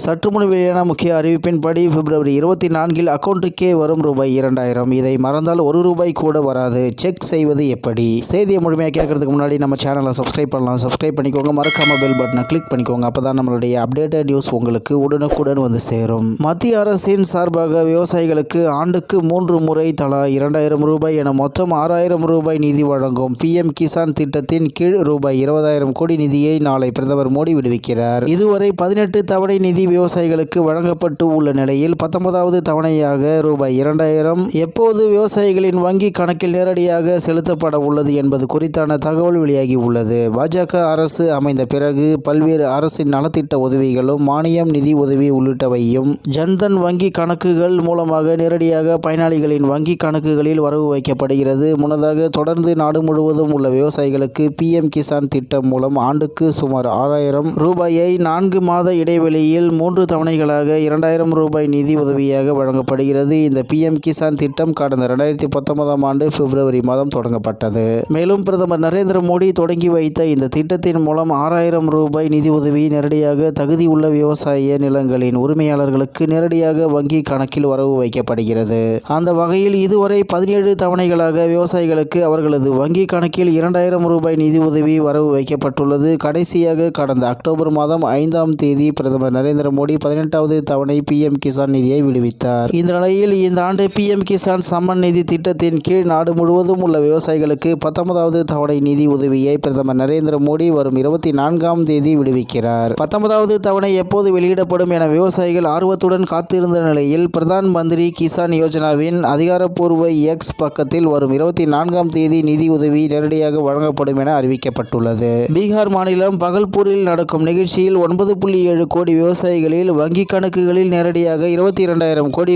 சற்று முன் வெளியான முக்கிய அறிவிப்பின்படி பிப்ரவரி 24 அக்கௌண்ட்டுக்கே வரும் ₹2000. இதை மறந்தால் ₹1 கூட வராது. செக் செய்வது எப்படி? செய்தியை முழுமையாக கேட்கறதுக்கு முன்னாடி நம்ம சேனலை சப்ஸ்கிரைப் பண்ணலாம். சப்ஸ்கிரைப் பண்ணிக்கோங்க. மறக்காம பெல் பட்டனை கிளிக் பண்ணிக்கோங்க. அப்பதான் நம்மளுடைய அப்டேட்டட் நியூஸ் உங்களுக்கு உடனுக்குடன் வந்து சேரும். மத்திய அரசின் சார்பாக விவசாயிகளுக்கு ஆண்டுக்கு 3 முறை தலா ₹2000 என மொத்தம் ₹6000 நிதி வழங்கும் பிஎம் கிசான் திட்டத்தின் கீழ் ₹20,000 கோடி நிதியை நாளை பிரதமர் மோடி விடுவிக்கிறார். இதுவரை 18 தவணை நிதி விவசாயிகளுக்கு வழங்கப்பட்டு உள்ள நிலையில் 19வது தவணையாக ₹2000 எப்போது விவசாயிகளின் வங்கி கணக்கில் நேரடியாக செலுத்தப்பட உள்ளது என்பது குறித்தான தகவல் வெளியாகி உள்ளது. பாஜக அரசு அமைந்த பிறகு பல்வேறு அரசின் நலத்திட்ட உதவிகளும் மானியம், நிதி உதவி உள்ளிட்டவையும் ஜன்தன் வங்கி கணக்குகள் மூலமாக நேரடியாக பயனாளிகளின் வங்கி கணக்குகளில் வரவு வைக்கப்படுகிறது. முன்னதாக தொடர்ந்து நாடு முழுவதும் உள்ள விவசாயிகளுக்கு பிஎம் கிசான் திட்டம் மூலம் ஆண்டுக்கு சுமார் ₹6000 4 மாத இடைவெளியில் 3 தவணைகளாக ₹2000 நிதி உதவியாக வழங்கப்படுகிறது. இந்த பிஎம் கிசான் திட்டம் கடந்த 2019ஆம் ஆண்டு பிப்ரவரி மாதம் தொடங்கப்பட்டது. மேலும் பிரதமர் நரேந்திர மோடி தொடங்கி வைத்த இந்த திட்டத்தின் மூலம் ₹6000 நிதி உதவி நேரடியாக தகுதியுள்ள விவசாய நிலங்களின் உரிமையாளர்களுக்கு நேரடியாக வங்கி கணக்கில் வரவு வைக்கப்படுகிறது. அந்த வகையில் இதுவரை 17 தவணைகளாக விவசாயிகளுக்கு அவர்களது வங்கி கணக்கில் ₹2000 நிதி உதவி வரவு வைக்கப்பட்டுள்ளது. கடைசியாக கடந்த அக்டோபர் மாதம் 5ஆம் தேதி பிரதமர் நரேந்திர மோடி 18வது தவணை பிஎம் கிசான் நிதியை விடுவித்தார். இந்த நிலையில் இந்த ஆண்டு பிஎம் கிசான் சம்மன் நிதி திட்டத்தின் கீழ் நாடு முழுவதும் உள்ள விவசாயிகளுக்கு 19வது தவணை நிதி உதவியை பிரதமர் நரேந்திர மோடி வரும் 24ஆம் தேதி விடுவிக்கிறார். 19வது தவணை எப்போது வெளியிடப்படும் என விவசாயிகள் ஆர்வத்துடன் காத்திருந்த நிலையில் பிரதான் மந்திரி கிசான் யோஜனாவின் அதிகாரப்பூர்வ எக்ஸ் பக்கத்தில் வரும் 24ஆம் தேதி நிதி உதவி நேரடியாக வழங்கப்படும் என அறிவிக்கப்பட்டுள்ளது. பீகார் மாநிலம் பகல்பூரில் நடக்கும் நிகழ்ச்சியில் 9.7 கோடி விவசாயிகளில் வங்கி கணக்குகளில் நேரடியாக ₹22,000 கோடி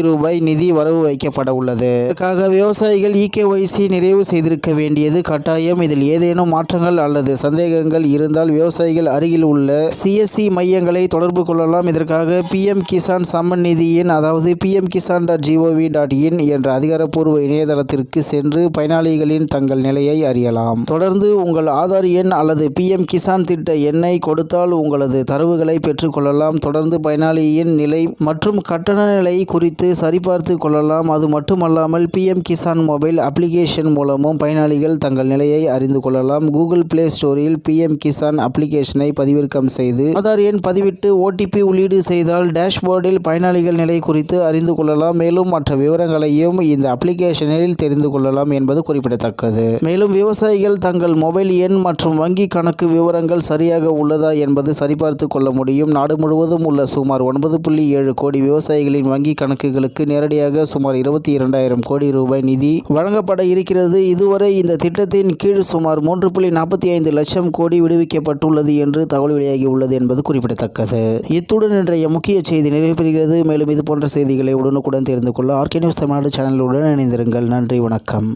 நிதி வரவு வைக்கப்பட உள்ளது. இதற்காக விவசாயிகள் EKYC நிறைவு செய்திருக்க வேண்டியது கட்டாயம். இதில் ஏதேனும் மாற்றங்கள் அல்லது சந்தேகங்கள் இருந்தால் விவசாயிகள் அருகில் உள்ள CSC மையங்களை தொடர்பு கொள்ளலாம். இதற்காக பிஎம் கிசான் சம்மன் நிதியின் அதாவது pmkisan.gov.in என்ற அதிகாரப்பூர்வ இணையதளத்திற்கு சென்று பயனாளிகளின் தங்கள் நிலையை அறியலாம். தொடர்ந்து உங்கள் ஆதார் எண் அல்லது பிஎம் கிசான் திட்ட எண்ணை கொடுத்தால் உங்களது தரவுகளை பெற்றுக் கொள்ளலாம். தொடர்ந்து பயனாளியின் நிலை மற்றும் கட்டண நிலை குறித்து சரிபார்த்து கொள்ளலாம். அது மட்டுமல்லாமல் பிஎம் கிசான் மொபைல் அப்ளிகேஷன் மூலமும் பயனாளிகள் தங்கள் நிலையை அறிந்து கொள்ளலாம். கூகுள் பிளே ஸ்டோரில் பிஎம் கிசான் அப்ளிகேஷனை பதிவிறக்கம் செய்து ஆதார் எண் பதிவிட்டு OTP உள்ளீடு செய்தால் டேஷ்போர்டில் பயனாளிகள் நிலை குறித்து அறிந்து கொள்ளலாம். மேலும் மற்ற விவரங்களையும் இந்த அப்ளிகேஷனில் தெரிந்து கொள்ளலாம் என்பது குறிப்பிடத்தக்கது. மேலும் விவசாயிகள் தங்கள் மொபைல் எண் மற்றும் வங்கி கணக்கு விவரங்கள் சரியாக உள்ளதா என்பது சரிபார்த்து கொள்ள முடியும். நாடு முழுவதும் உள்ள சுமார் 9.7 கோடி விவசாயிகளின் வங்கி கணக்குகளுக்கு நேரடியாக சுமார் ₹22,000 கோடி நிதி வழங்கப்பட இருக்கிறது. இதுவரை இந்த திட்டத்தின் கீழ் சுமார் 3.45 லட்சம் கோடி விடுவிக்கப்பட்டுள்ளது என்று தகவல் வெளியாகி உள்ளது என்பது குறிப்பிடத்தக்கது. இத்துடன் இன்றைய முக்கிய செய்தி நிறைவு பெறுகிறது. மேலும் இது போன்ற செய்திகளை உடனுக்குடன் தெரிந்து கொள்ள RK நியூஸ் தமிழ்நாடு சேனலுடன் இணைந்திருங்கள். நன்றி, வணக்கம்.